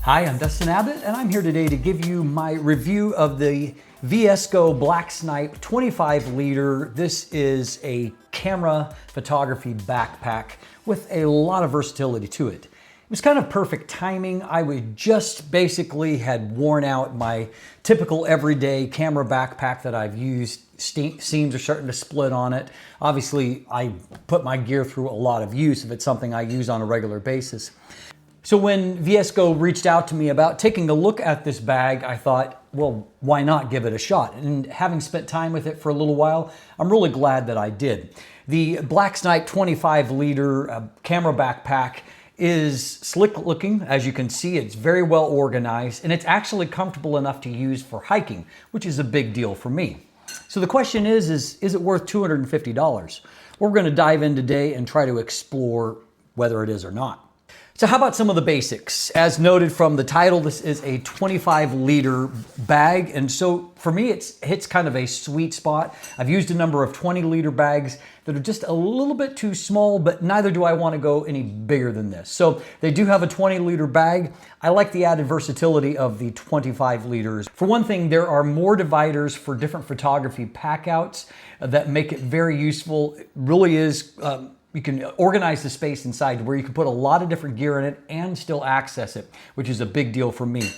Hi, I'm Dustin Abbott, and I'm here today to give you my review of the VSGO Black Snipe 25 liter. This is a camera photography backpack with a lot of versatility to it. It was kind of perfect timing. I would just basically had worn out my typical everyday camera backpack that I've used. Seams are starting to split on it. Obviously, I put my gear through a lot of use if it's something I use on a regular basis. So when VSGO reached out to me about taking a look at this bag, I thought, well, why not give it a shot? And having spent time with it for a little while, I'm really glad that I did. The Black Snipe 25 liter camera backpack is slick looking. As you can see, it's very well organized, and it's actually comfortable enough to use for hiking, which is a big deal for me. So the question is it worth $250? We're going to dive in today and try to explore whether it is or not. So how about some of the basics? As noted from the title, this is a 25 liter bag. And so for me, it hits kind of a sweet spot. I've used a number of 20 liter bags that are just a little bit too small, but neither do I want to go any bigger than this. So they do have a 20 liter bag. I like the added versatility of the 25 liters. For one thing, there are more dividers for different photography packouts that make it very useful. It really is, you can organize the space inside where you can put a lot of different gear in it and still access it, which is a big deal for me.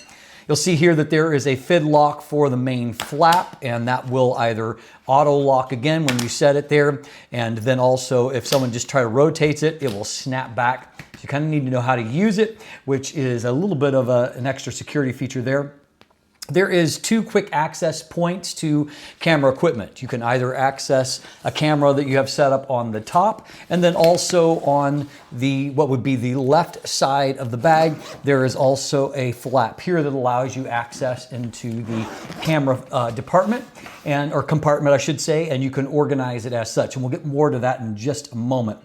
You'll see here that there is a FID lock for the main flap, and that will either auto lock again when you set it there, and then also if someone just rotates it, it will snap back. So you kind of need to know how to use it, which is a little bit of an extra security feature there. There is two quick access points to camera equipment. You can either access a camera that you have set up on the top, and then also on what would be the left side of the bag, there is also a flap here that allows you access into the camera department, or compartment I should say, and you can organize it as such. And we'll get more to that in just a moment.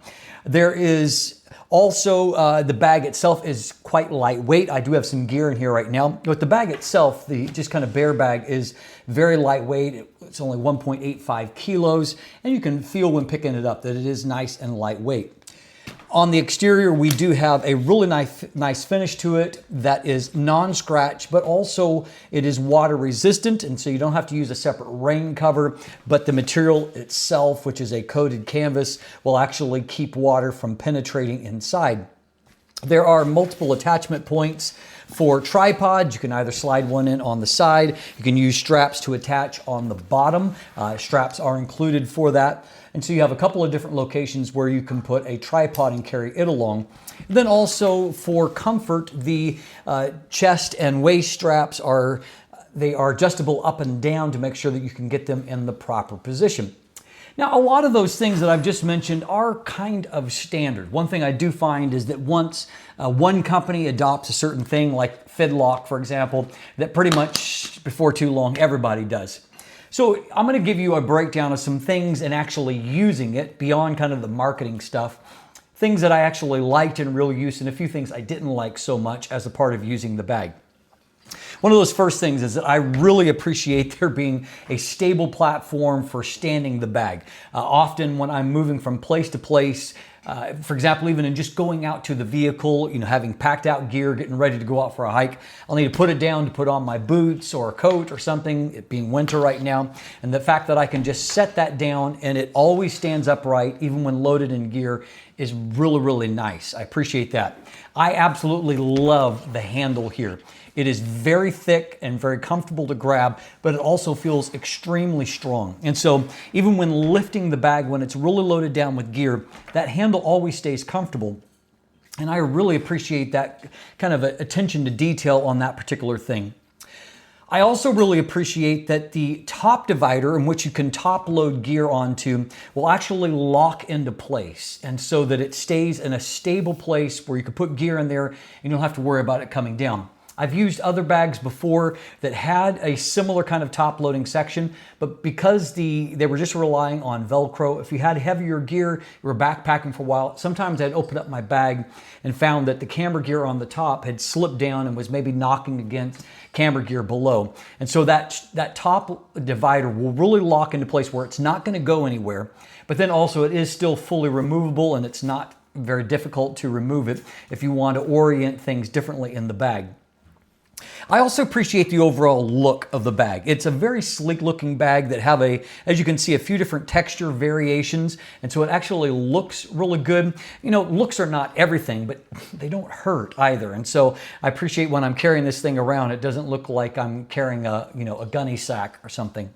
There is also, the bag itself is quite lightweight. I do have some gear in here right now. But the bag itself, the just kind of bare bag, is very lightweight. It's only 1.85 kilos, and you can feel when picking it up that it is nice and lightweight. On the exterior, we do have a really nice finish to it that is non-scratch, but also it is water resistant, and so you don't have to use a separate rain cover, but the material itself, which is a coated canvas, will actually keep water from penetrating inside. There are multiple attachment points for tripods. You can either slide one in on the side. You can use straps to attach on the bottom. Straps are included for that. And so you have a couple of different locations where you can put a tripod and carry it along. Then also for comfort, the chest and waist straps are adjustable up and down to make sure that you can get them in the proper position. Now, a lot of those things that I've just mentioned are kind of standard. One thing I do find is that once one company adopts a certain thing, like FID lock, for example, that pretty much before too long, everybody does. So I'm going to give you a breakdown of some things and actually using it beyond kind of the marketing stuff. Things that I actually liked in real use and a few things I didn't like so much as a part of using the bag. One of those first things is that I really appreciate there being a stable platform for standing the bag. Often when I'm moving from place to place, for example, even in just going out to the vehicle, having packed out gear, getting ready to go out for a hike, I'll need to put it down to put on my boots or a coat or something, it being winter right now. And the fact that I can just set that down and it always stands upright, even when loaded in gear, is really, really nice. I appreciate that. I absolutely love the handle here. It is very thick and very comfortable to grab, but it also feels extremely strong. And so even when lifting the bag, when it's really loaded down with gear, that handle always stays comfortable. And I really appreciate that kind of attention to detail on that particular thing. I also really appreciate that the top divider, in which you can top load gear onto, will actually lock into place, and so that it stays in a stable place where you can put gear in there and you don't have to worry about it coming down. I've used other bags before that had a similar kind of top loading section, but because they were just relying on Velcro, if you had heavier gear, you were backpacking for a while, sometimes I'd open up my bag and found that the camera gear on the top had slipped down and was maybe knocking against camera gear below. And so that top divider will really lock into place where it's not going to go anywhere, but then also it is still fully removable, and it's not very difficult to remove it if you want to orient things differently in the bag. I also appreciate the overall look of the bag. It's a very sleek looking bag that have as you can see, a few different texture variations. And so it actually looks really good. You know, looks are not everything, but they don't hurt either. And so I appreciate when I'm carrying this thing around, it doesn't look like I'm carrying a gunny sack or something.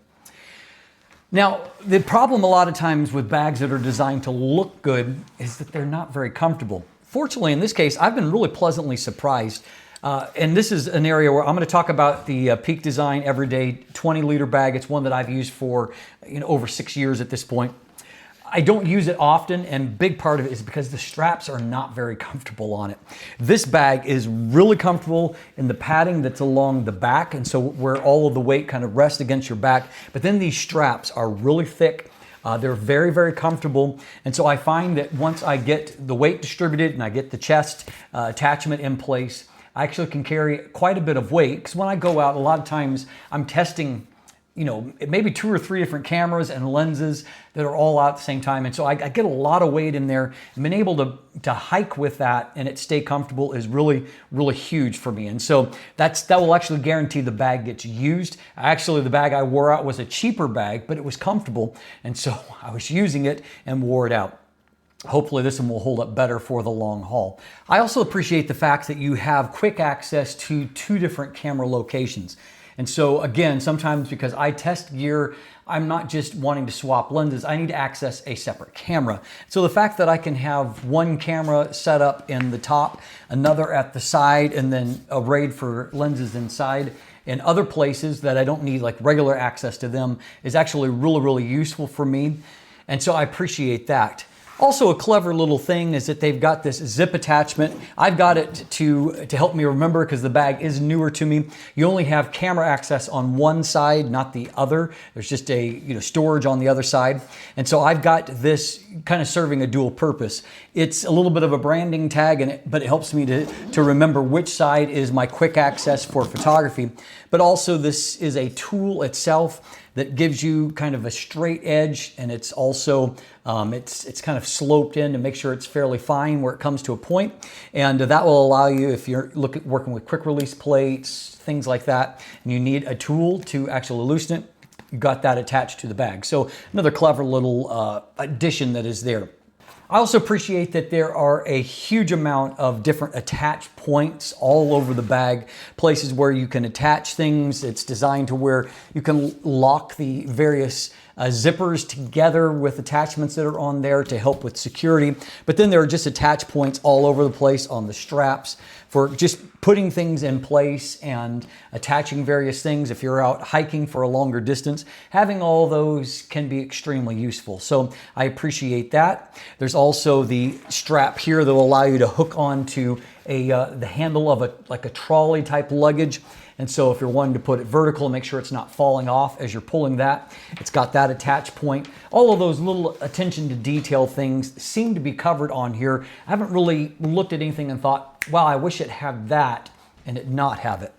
Now, the problem a lot of times with bags that are designed to look good is that they're not very comfortable. Fortunately, in this case, I've been really pleasantly surprised. And this is an area where I'm going to talk about the Peak Design Everyday 20-liter bag. It's one that I've used for over 6 years at this point. I don't use it often, and big part of it is because the straps are not very comfortable on it. This bag is really comfortable in the padding that's along the back, and so where all of the weight kind of rests against your back. But then these straps are really thick. They're very, very comfortable. And so I find that once I get the weight distributed and I get the chest attachment in place, I actually can carry quite a bit of weight, because when I go out, a lot of times I'm testing, maybe 2 or 3 different cameras and lenses that are all out at the same time. And so I get a lot of weight in there, and being able to hike with that and it stay comfortable is really, really huge for me. And so that will actually guarantee the bag gets used. Actually, the bag I wore out was a cheaper bag, but it was comfortable. And so I was using it and wore it out. Hopefully this one will hold up better for the long haul. I also appreciate the fact that you have quick access to 2 different camera locations. And so again, sometimes because I test gear, I'm not just wanting to swap lenses, I need to access a separate camera. So the fact that I can have one camera set up in the top, another at the side, and then arrayed for lenses inside in other places that I don't need like regular access to them is actually really, really useful for me. And so I appreciate that. Also, a clever little thing is that they've got this zip attachment. I've got it to help me remember, because the bag is newer to me. You only have camera access on one side, not the other. There's just a storage on the other side. And so I've got this kind of serving a dual purpose. It's a little bit of a branding tag, but it helps me to remember which side is my quick access for photography. But also this is a tool itself that gives you kind of a straight edge, and it's also it's kind of sloped in to make sure it's fairly fine where it comes to a point. And that will allow you, if you're working with quick release plates, things like that, and you need a tool to actually loosen it, you got that attached to the bag. So another clever little addition that is there. I also appreciate that there are a huge amount of different attach points all over the bag, places where you can attach things. It's designed to where you can lock the various zippers together with attachments that are on there to help with security. But then there are just attach points all over the place on the straps for just putting things in place and attaching various things. If you're out hiking for a longer distance, having all those can be extremely useful. So I appreciate that. There's also the strap here that will allow you to hook onto the handle of a trolley type luggage. And so if you're wanting to put it vertical, make sure it's not falling off as you're pulling that. It's got that attach point. All of those little attention to detail things seem to be covered on here. I haven't really looked at anything and thought, wow, I wish it had that and it not have it.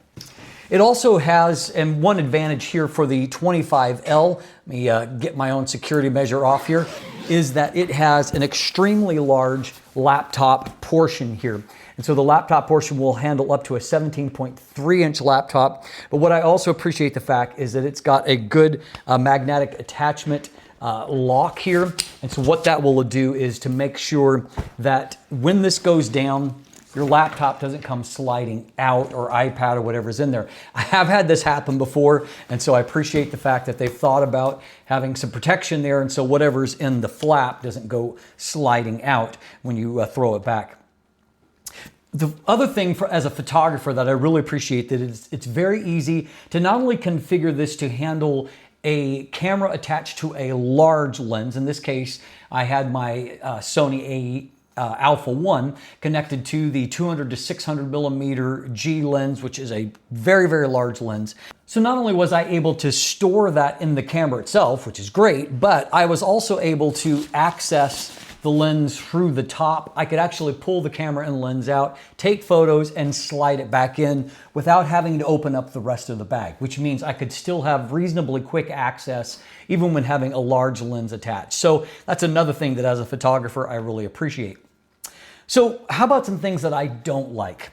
It also has, and one advantage here for the 25L, let me get my own security measure off here, is that it has an extremely large laptop portion here. And so the laptop portion will handle up to a 17.3-inch laptop. But what I also appreciate the fact is that it's got a good magnetic attachment lock here. And so what that will do is to make sure that when this goes down, your laptop doesn't come sliding out, or iPad or whatever's in there. I have had this happen before, and so I appreciate the fact that they've thought about having some protection there, and so whatever's in the flap doesn't go sliding out when you throw it back. The other thing as a photographer that I really appreciate that it's very easy to not only configure this to handle a camera attached to a large lens. In this case, I had my Sony Alpha 1 connected to the 200 to 600 millimeter G lens, which is a very, very large lens. So not only was I able to store that in the camera itself, which is great, but I was also able to access the lens through the top. I could actually pull the camera and lens out, take photos, and slide it back in without having to open up the rest of the bag, which means I could still have reasonably quick access even when having a large lens attached. So that's another thing that as a photographer, I really appreciate. So how about some things that I don't like?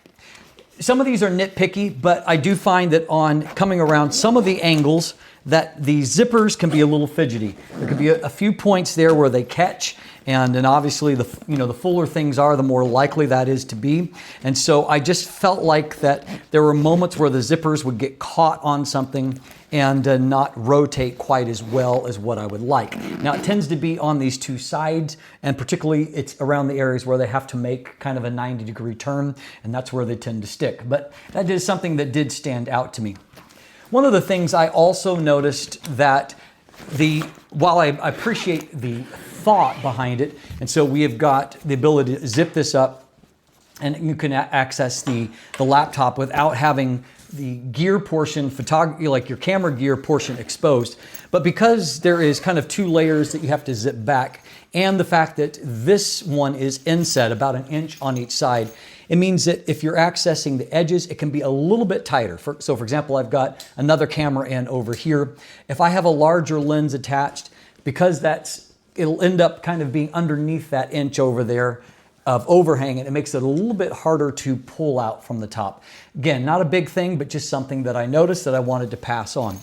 Some of these are nitpicky, but I do find that on coming around some of the angles that the zippers can be a little fidgety. There could be a few points there where they catch, and then obviously the fuller things are, the more likely that is to be. And so I just felt like that there were moments where the zippers would get caught on something and not rotate quite as well as what I would like. Now it tends to be on these two sides, and particularly it's around the areas where they have to make kind of a 90-degree turn, and that's where they tend to stick. But that is something that did stand out to me. One of the things I also noticed that while I appreciate the thought behind it, and so we have got the ability to zip this up, and you can access the laptop without having the gear portion, like your camera gear portion exposed. But because there is kind of two layers that you have to zip back, and the fact that this one is inset about 1 inch on each side, it means that if you're accessing the edges, it can be a little bit tighter. So for example, I've got another camera in over here. If I have a larger lens attached, because it'll end up kind of being underneath that inch over there of overhang, and it makes it a little bit harder to pull out from the top. Again, not a big thing, but just something that I noticed that I wanted to pass on.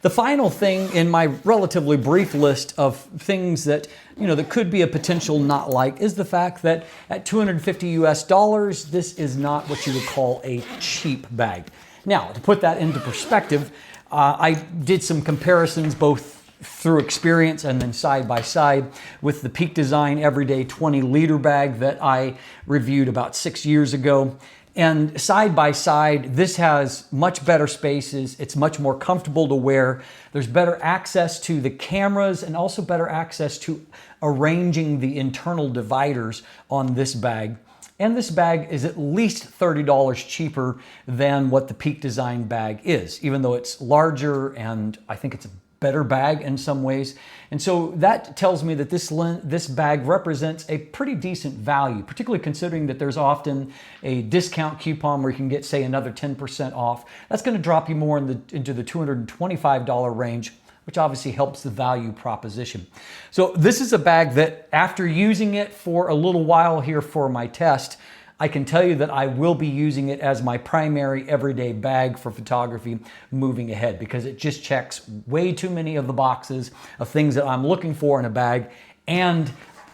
The final thing in my relatively brief list of things that that could be a potential not like is the fact that at $250 US, this is not what you would call a cheap bag. Now, to put that into perspective, I did some comparisons both through experience and then side by side with the Peak Design Everyday 20-liter bag that I reviewed about 6 years ago. And side by side, this has much better spaces. It's much more comfortable to wear. There's better access to the cameras and also better access to arranging the internal dividers on this bag. And this bag is at least $30 cheaper than what the Peak Design bag is, even though it's larger and I think it's a better bag in some ways. And so that tells me that this bag represents a pretty decent value, particularly considering that there's often a discount coupon where you can get, say, another 10% off. That's going to drop you more into the $225 range, which obviously helps the value proposition. So this is a bag that after using it for a little while here for my test, I can tell you that I will be using it as my primary everyday bag for photography moving ahead, because it just checks way too many of the boxes of things that I'm looking for in a bag, and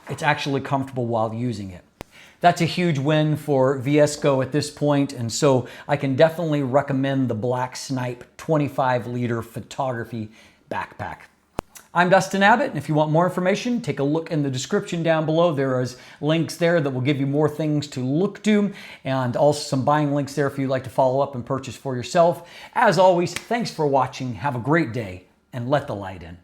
it's actually comfortable while using it. That's a huge win for VSGO at this point, and so I can definitely recommend the Black Snipe 25-liter photography backpack. I'm Dustin Abbott, and if you want more information, take a look in the description down below. There is links there that will give you more things to look to, and also some buying links there if you'd like to follow up and purchase for yourself. As always, thanks for watching. Have a great day, and let the light in.